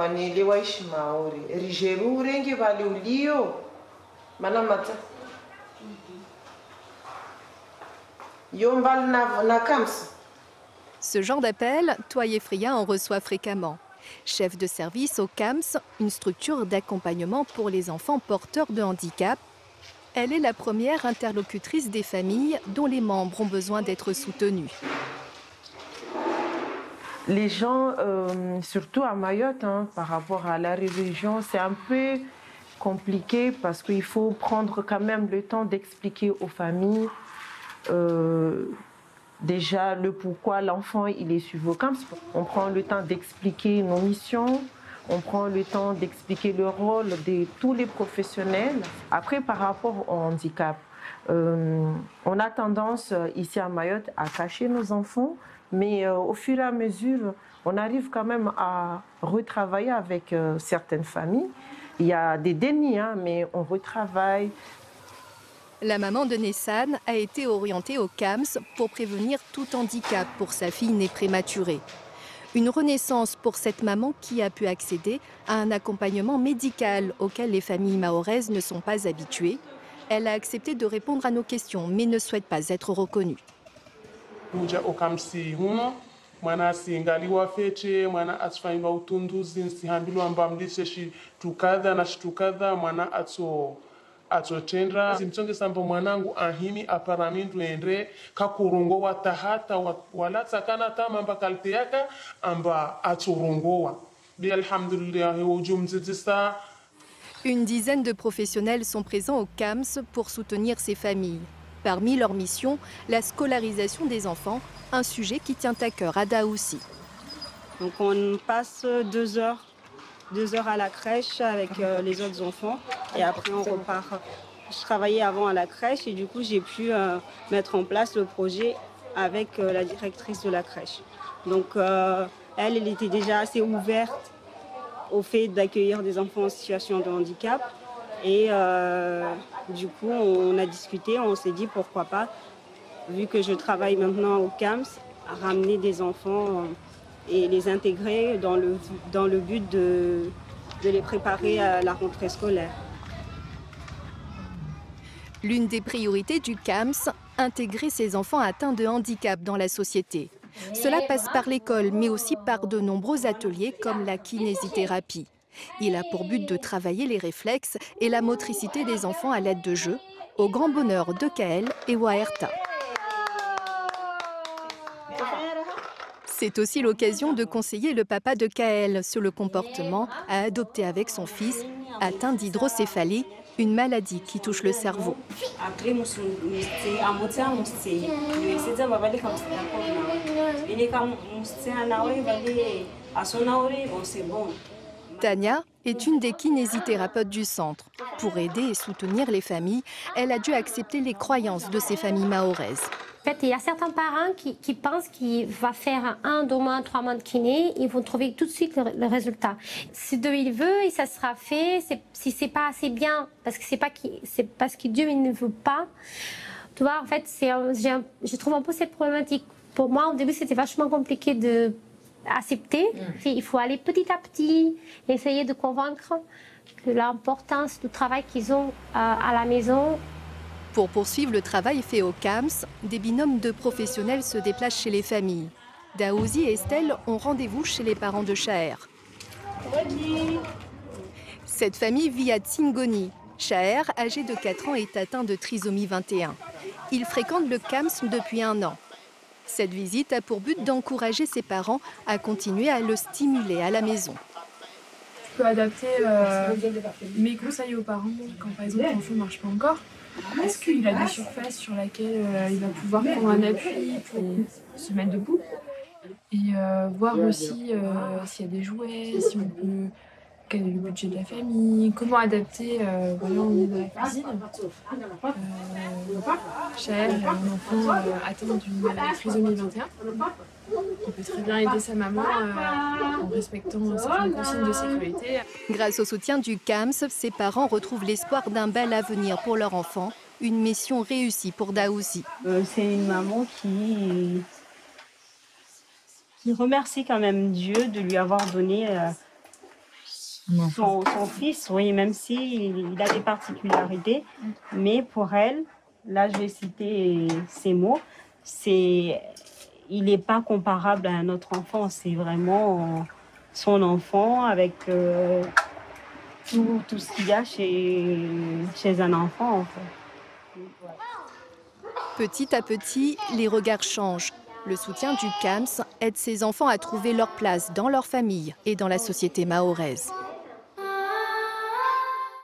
Kwanele waishi Maori. Rijeru renge vale ulio. Manamata. Yombal na kams. Ce genre d'appel, Toye Freya en reçoit fréquemment. Chef de service au CAMS, une structure d'accompagnement pour les enfants porteurs de handicap, elle est la première interlocutrice des familles dont les membres ont besoin d'être soutenus. Les gens, surtout à Mayotte, par rapport à la religion, c'est un peu compliqué parce qu'il faut prendre quand même le temps d'expliquer aux familles déjà le pourquoi l'enfant il est suivi au camp. On prend le temps d'expliquer nos missions, on prend le temps d'expliquer le rôle de tous les professionnels. Après, par rapport au handicap, on a tendance ici à Mayotte à cacher nos enfants, mais au fur et à mesure, on arrive quand même à retravailler avec certaines familles. Il y a des dénis, mais on retravaille. La maman de Nessan a été orientée au CAMS pour prévenir tout handicap pour sa fille née prématurée. Une renaissance pour cette maman qui a pu accéder à un accompagnement médical auquel les familles mahoraises ne sont pas habituées. Elle a accepté de répondre à nos questions, mais ne souhaite pas être reconnue. Mwana siangaliwa fete mwana atsifanywa utunduzi nsihambilwa mbamlishe shitukadha na shitukadha mwana atsotendra simtsonge sambo mwanangu ahimi aparamindu endre kakurongowa tahata walatsakana tama mbakalite yaka amba atsorongowa bi alhamdulillah ujumzitisa. Une dizaine de professionnels sont présents au CAMS pour soutenir ces familles. Parmi leurs missions, la scolarisation des enfants, un sujet qui tient à cœur à Daoussi. Donc on passe 2 heures à la crèche avec les autres enfants et après on repart. Je travaillais avant à la crèche et du coup j'ai pu mettre en place le projet avec la directrice de la crèche. Donc elle était déjà assez ouverte au fait d'accueillir des enfants en situation de handicap. Et du coup, on a discuté, on s'est dit pourquoi pas, vu que je travaille maintenant au CAMS, ramener des enfants et les intégrer dans le but de les préparer à la rentrée scolaire. L'une des priorités du CAMS, intégrer ces enfants atteints de handicap dans la société. Cela passe par l'école, mais aussi par de nombreux ateliers comme la kinésithérapie. Il a pour but de travailler les réflexes et la motricité des enfants à l'aide de jeux, au grand bonheur de Kael et Waerta. C'est aussi l'occasion de conseiller le papa de Kael sur le comportement à adopter avec son fils, atteint d'hydrocéphalie, une maladie qui touche le cerveau. Tania est une des kinésithérapeutes du centre. Pour aider et soutenir les familles, elle a dû accepter les croyances de ces familles mahoraises. En fait, il y a certains parents qui pensent qu'il va faire 1, 2 mois, 3 mois de kiné, ils vont trouver tout de suite le résultat. Si Dieu il veut, et ça sera fait. Si c'est pas assez bien, parce que c'est parce que Dieu il ne veut pas. Tu vois, en fait, je trouve un peu cette problématique. Pour moi, au début, c'était vachement compliqué de accepter. Il faut aller petit à petit, essayer de convaincre que l'importance du travail qu'ils ont à la maison. Pour poursuivre le travail fait au CAMS, des binômes de professionnels se déplacent chez les familles. Daouzi et Estelle ont rendez-vous chez les parents de Shaher. Cette famille vit à Tsingoni. Shaher, âgé de 4 ans, est atteint de trisomie 21. Il fréquente le CAMS depuis 1 an. Cette visite a pour but d'encourager ses parents à continuer à le stimuler à la maison. Je peux adapter mes conseils aux parents quand par exemple l'enfant ne marche pas encore. Est-ce qu'il a des surfaces sur lesquelles il va pouvoir prendre un appui pour se mettre debout? Et voir aussi s'il y a des jouets, si on peut, quel est le budget de la famille, comment adapter voilà, au niveau de la cuisine. Shaher, un enfant atteint d'une trisomie 21. Il peut très bien aider sa maman en respectant certaines consignes de sécurité. Grâce au soutien du CAMS, ses parents retrouvent l'espoir d'un bel avenir pour leur enfant. Une mission réussie pour Daouzi. C'est une maman qui remercie quand même Dieu de lui avoir donné son fils, oui, même s'il a des particularités. Mais pour elle, là je vais citer ces mots, il n'est pas comparable à un autre enfant. C'est vraiment son enfant avec tout ce qu'il y a chez un enfant, en fait. Petit à petit, les regards changent. Le soutien du CAMS aide ces enfants à trouver leur place dans leur famille et dans la société mahoraise.